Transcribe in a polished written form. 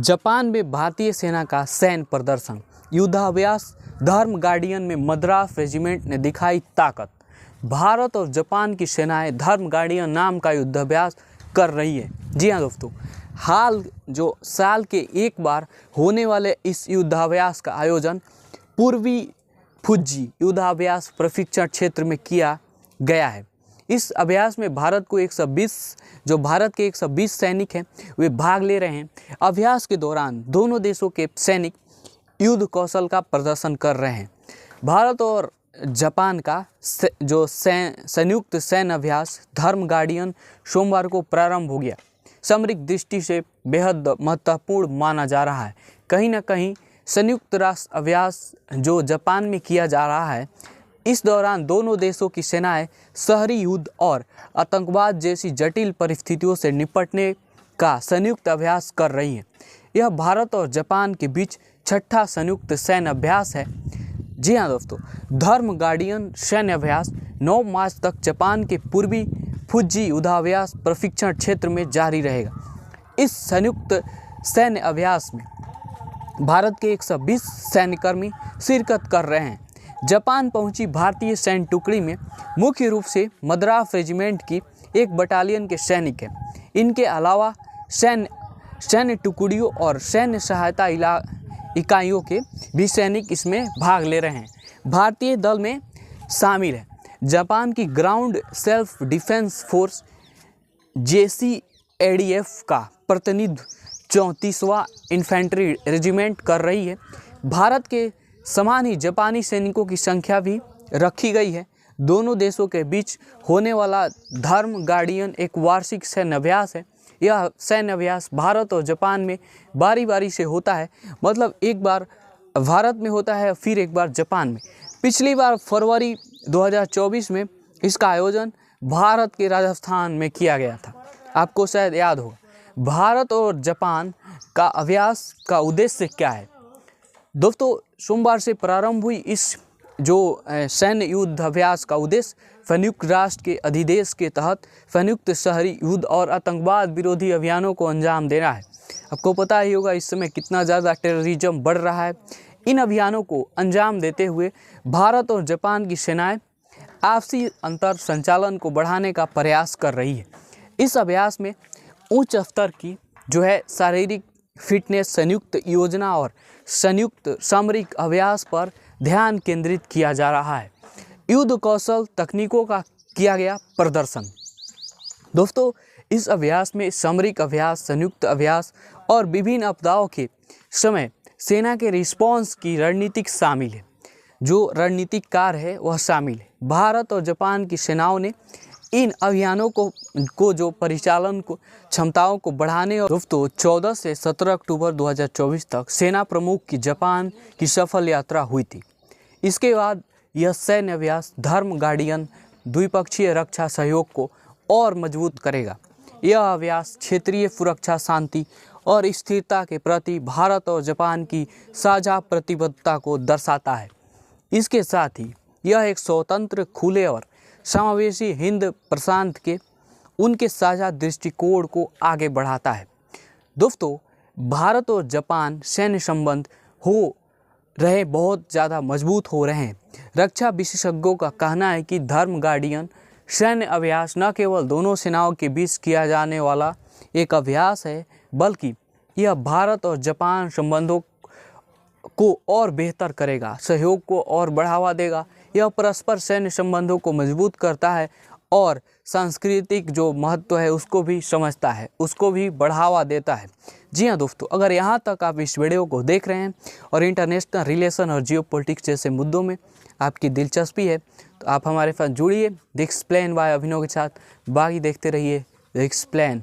Japan में भारतीय सेना का सैन्य प्रदर्शन, युद्धाभ्यास। धर्म गार्डियन में मद्रास रेजिमेंट ने दिखाई ताकत। भारत और जापान की सेनाएं धर्म गार्डियन नाम का युद्धाभ्यास कर रही है। जी हाँ दोस्तों, जो साल के एक बार होने वाले इस युद्धाभ्यास का आयोजन पूर्वी फुजी युद्धाभ्यास प्रशिक्षण क्षेत्र में किया गया है। इस अभ्यास में भारत के 120 सैनिक हैं वे भाग ले रहे हैं। अभ्यास के दौरान दोनों देशों के सैनिक युद्ध कौशल का प्रदर्शन कर रहे हैं। भारत और जापान का जो संयुक्त सैन्य अभ्यास धर्म गार्डियन सोमवार को प्रारंभ हो गया। सामरिक दृष्टि से बेहद महत्वपूर्ण माना जा रहा है। कहीं ना कहीं संयुक्त राष्ट्र अभ्यास जो जापान में किया जा रहा है, इस दौरान दोनों देशों की सेनाएं शहरी युद्ध और आतंकवाद जैसी जटिल परिस्थितियों से निपटने का संयुक्त अभ्यास कर रही हैं। यह भारत और जापान के बीच छठा संयुक्त सैन्य अभ्यास है। जी हाँ दोस्तों, धर्म गार्डियन सैन्य अभ्यास 9 मार्च तक जापान के पूर्वी फुजी युद्धाभ्यास प्रशिक्षण क्षेत्र में जारी रहेगा। इस संयुक्त सैन्य अभ्यास में भारत के 120 सैन्यकर्मी शिरकत कर रहे हैं। जापान पहुंची भारतीय सैन्य टुकड़ी में मुख्य रूप से मद्रास रेजिमेंट की एक बटालियन के सैनिक हैं। इनके अलावा सैन्य टुकड़ियों और सैन्य सहायता इकाइयों के भी सैनिक इसमें भाग ले रहे हैं। भारतीय दल में शामिल है जापान की ground self defence force JCADF का प्रतिनिधित्व 34वां इन्फेंट्री रेजिमेंट कर रही है। भारत के समान ही जापानी सैनिकों की संख्या भी रखी गई है। दोनों देशों के बीच होने वाला धर्म गार्डियन एक वार्षिक सैन्य अभ्यास है। यह सैन्य अभ्यास भारत और जापान में बारी बारी से होता है, मतलब एक बार भारत में होता है फिर एक बार जापान में। पिछली बार फरवरी 2024 में इसका आयोजन भारत के राजस्थान में किया गया था। आपको शायद याद होगा। भारत और जापान का अभ्यास का उद्देश्य क्या है दोस्तों? सोमवार से प्रारंभ हुई इस जो सैन्य युद्ध अभ्यास का उद्देश्य संयुक्त राष्ट्र के अधिदेश के तहत संयुक्त शहरी युद्ध और आतंकवाद विरोधी अभियानों को अंजाम देना है। आपको पता ही होगा इस समय कितना ज़्यादा टेररिज्म बढ़ रहा है। इन अभियानों को अंजाम देते हुए भारत और जापान की सेनाएं आपसी अंतर संचालन को बढ़ाने का प्रयास कर रही है। इस अभ्यास में उच्च स्तर की जो है शारीरिक फिटनेस, संयुक्त योजना और संयुक्त सामरिक अभ्यास पर ध्यान केंद्रित किया जा रहा है। युद्ध कौशल तकनीकों का किया गया प्रदर्शन। दोस्तों, इस अभ्यास में सामरिक अभ्यास, संयुक्त अभ्यास और विभिन्न आपदाओं के समय सेना के रिस्पॉन्स की रणनीतिक शामिल है। जो रणनीतिक कार्य है वह शामिल है। भारत और जापान की सेनाओं ने इन अभियानों को जो परिचालन को क्षमताओं को बढ़ाने और दोस्तों 14 से 17 अक्टूबर 2024 तक सेना प्रमुख की जापान की सफल यात्रा हुई थी। इसके बाद यह सैन्य अभ्यास धर्म गार्डियन द्विपक्षीय रक्षा सहयोग को और मजबूत करेगा। यह अभ्यास क्षेत्रीय सुरक्षा, शांति और स्थिरता के प्रति भारत और जापान की साझा प्रतिबद्धता को दर्शाता है। इसके साथ ही यह एक स्वतंत्र, खुले और समावेशी हिंद प्रशांत के उनके साझा दृष्टिकोण को आगे बढ़ाता है। दोस्तों, भारत और जापान सैन्य संबंध बहुत ज़्यादा मजबूत हो रहे हैं। रक्षा विशेषज्ञों का कहना है कि धर्म गार्डियन सैन्य अभ्यास न केवल दोनों सेनाओं के बीच किया जाने वाला एक अभ्यास है, बल्कि यह भारत और जापान संबंधों को और बेहतर करेगा, सहयोग को और बढ़ावा देगा। यह परस्पर सैन्य संबंधों को मजबूत करता है और सांस्कृतिक जो महत्व है उसको भी समझता है, उसको भी बढ़ावा देता है। जी हाँ दोस्तों, अगर यहाँ तक आप इस वीडियो को देख रहे हैं और इंटरनेशनल रिलेशन और जियोपॉलिटिक्स जैसे मुद्दों में आपकी दिलचस्पी है तो आप हमारे साथ जुड़िए द एक्सप्लेन बाय अभिनव के साथ। बाकी देखते रहिए द एक्सप्लेन।